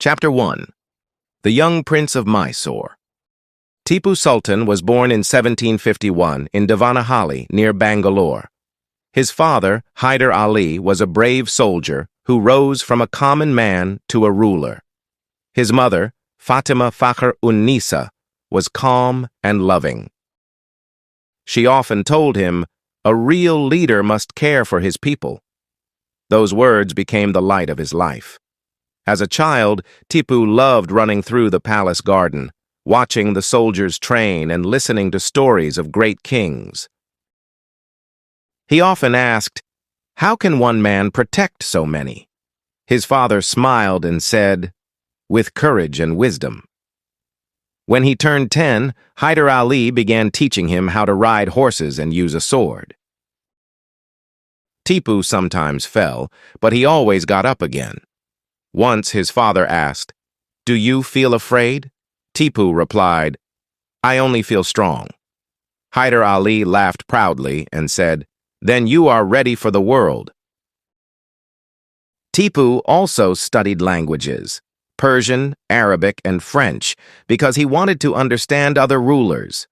Chapter 1. The Young Prince of Mysore. Tipu Sultan was born in 1751 in Devanahalli near Bangalore. His father, Hyder Ali, was a brave soldier who rose from a common man to a ruler. His mother, Fatima Fakhr-un-Nisa, was calm and loving. She often told him, "A real leader must care for his people." Those words became the light of his life. As a child, Tipu loved running through the palace garden, watching the soldiers train and listening to stories of great kings. He often asked, "How can one man protect so many?" His father smiled and said, "With courage and wisdom." When he turned 10, Hyder Ali began teaching him how to ride horses and use a sword. Tipu sometimes fell, but he always got up again. Once his father asked, "Do you feel afraid?" Tipu replied, "I only feel strong." Hyder Ali laughed proudly and said, "Then you are ready for the world." Tipu also studied languages, Persian, Arabic, and French, because he wanted to understand other rulers.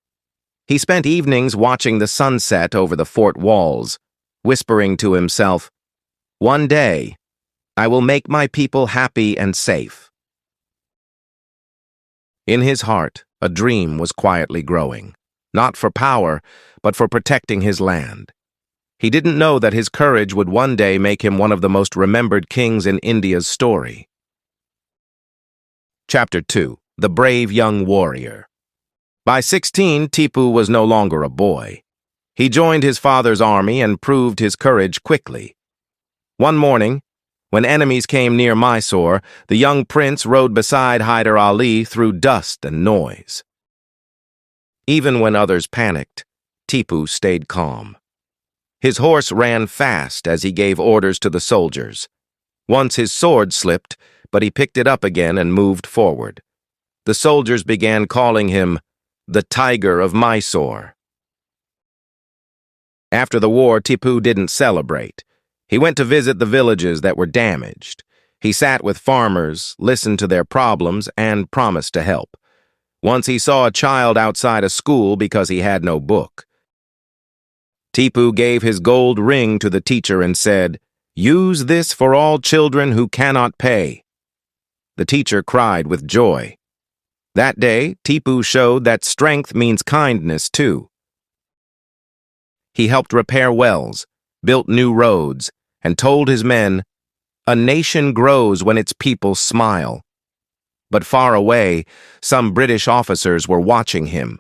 He spent evenings watching the sunset over the fort walls, whispering to himself, "One day, I will make my people happy and safe." In his heart, a dream was quietly growing, not for power, but for protecting his land. He didn't know that his courage would one day make him one of the most remembered kings in India's story. Chapter 2. The Brave Young Warrior. By 16, Tipu was no longer a boy. He joined his father's army and proved his courage quickly. One morning, when enemies came near Mysore, the young prince rode beside Hyder Ali through dust and noise. Even when others panicked, Tipu stayed calm. His horse ran fast as he gave orders to the soldiers. Once his sword slipped, but he picked it up again and moved forward. The soldiers began calling him the Tiger of Mysore. After the war, Tipu didn't celebrate. He went to visit the villages that were damaged. He sat with farmers, listened to their problems, and promised to help. Once he saw a child outside a school because he had no book. Tipu gave his gold ring to the teacher and said, "Use this for all children who cannot pay." The teacher cried with joy. That day, Tipu showed that strength means kindness too. He helped repair wells, built new roads, and told his men, "A nation grows when its people smile." But far away, some British officers were watching him.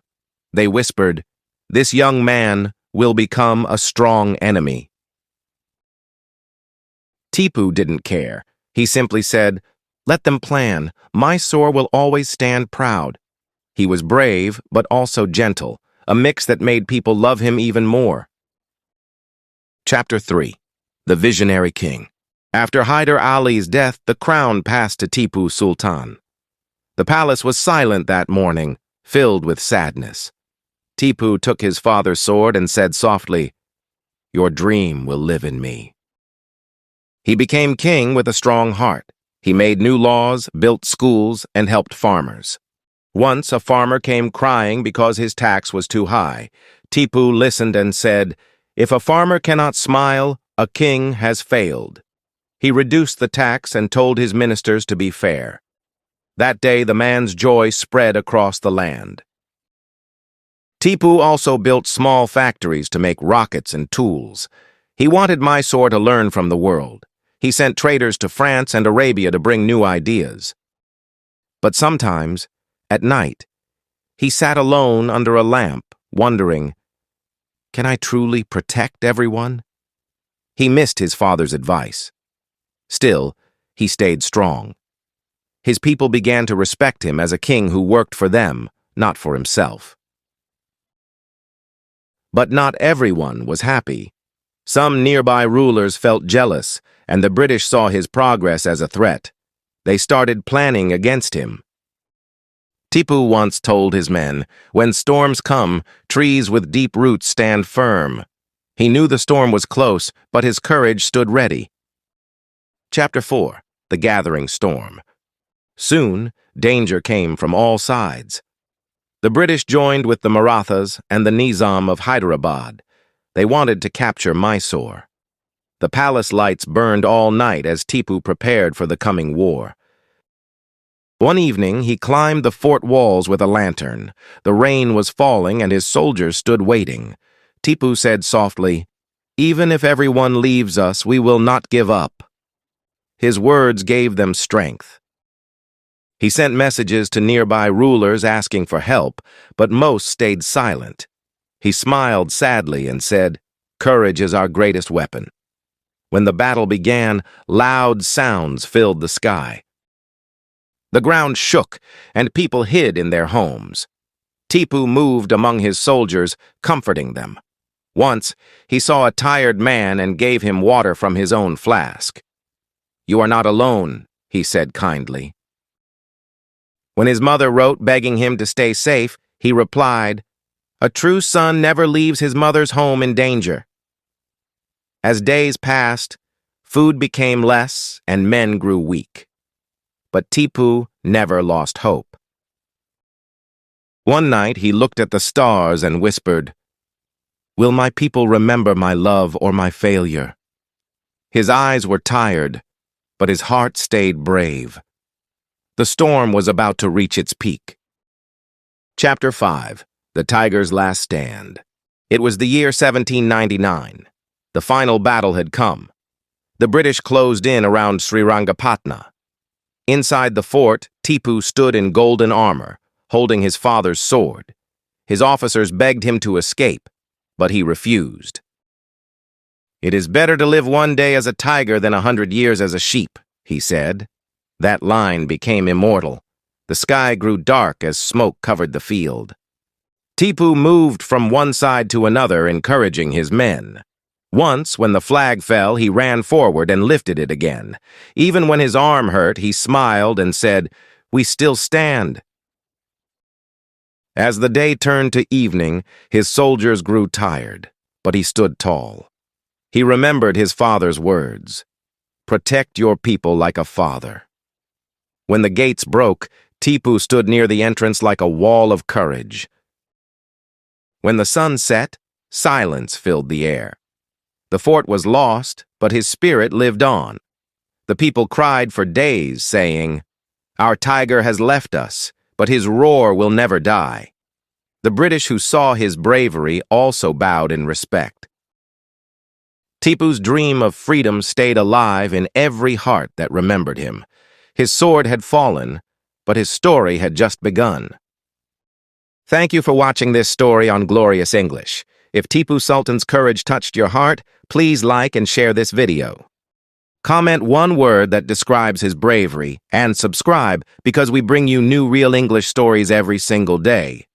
They whispered, "This young man will become a strong enemy." Tipu didn't care. He simply said, "Let them plan. Mysore will always stand proud." He was brave, but also gentle, a mix that made people love him even more. Chapter 3. The Visionary King. After Hyder Ali's death, the crown passed to Tipu Sultan. The palace was silent that morning, filled with sadness. Tipu took his father's sword and said softly, "Your dream will live in me." He became king with a strong heart. He made new laws, built schools, and helped farmers. Once a farmer came crying because his tax was too high. Tipu listened and said, "If a farmer cannot smile, a king has failed." He reduced the tax and told his ministers to be fair. That day, the man's joy spread across the land. Tipu also built small factories to make rockets and tools. He wanted Mysore to learn from the world. He sent traders to France and Arabia to bring new ideas. But sometimes, at night, he sat alone under a lamp, wondering, "Can I truly protect everyone?" He missed his father's advice. Still, he stayed strong. His people began to respect him as a king who worked for them, not for himself. But not everyone was happy. Some nearby rulers felt jealous, and the British saw his progress as a threat. They started planning against him. Tipu once told his men, "When storms come, trees with deep roots stand firm." He knew the storm was close, but his courage stood ready. Chapter 4. The Gathering Storm. Soon, danger came from all sides. The British joined with the Marathas and the Nizam of Hyderabad. They wanted to capture Mysore. The palace lights burned all night as Tipu prepared for the coming war. One evening, he climbed the fort walls with a lantern. The rain was falling and his soldiers stood waiting. Tipu said softly, "Even if everyone leaves us, we will not give up." His words gave them strength. He sent messages to nearby rulers asking for help, but most stayed silent. He smiled sadly and said, "Courage is our greatest weapon." When the battle began, loud sounds filled the sky. The ground shook, and people hid in their homes. Tipu moved among his soldiers, comforting them. Once, he saw a tired man and gave him water from his own flask. "You are not alone," he said kindly. When his mother wrote begging him to stay safe, he replied, "A true son never leaves his mother's home in danger." As days passed, food became less and men grew weak. But Tipu never lost hope. One night he looked at the stars and whispered, "Will my people remember my love or my failure?" His eyes were tired, but his heart stayed brave. The storm was about to reach its peak. Chapter 5. The Tiger's Last Stand. It was the year 1799. The final battle had come. The British closed in around Srirangapatna. Inside the fort, Tipu stood in golden armor, holding his father's sword. His officers begged him to escape, but he refused. "It is better to live one day as a tiger than 100 years as a sheep," he said. That line became immortal. The sky grew dark as smoke covered the field. Tipu moved from one side to another, encouraging his men. Once, when the flag fell, he ran forward and lifted it again. Even when his arm hurt, he smiled and said, "We still stand." As the day turned to evening, his soldiers grew tired, but he stood tall. He remembered his father's words, "Protect your people like a father." When the gates broke, Tipu stood near the entrance like a wall of courage. When the sun set, silence filled the air. The fort was lost, but his spirit lived on. The people cried for days, saying, "Our tiger has left us, but his roar will never die." The British who saw his bravery also bowed in respect. Tipu's dream of freedom stayed alive in every heart that remembered him. His sword had fallen, but his story had just begun. Thank you for watching this story on Glorious English. If Tipu Sultan's courage touched your heart, please like and share this video. Comment one word that describes his bravery and subscribe because we bring you new real English stories every single day.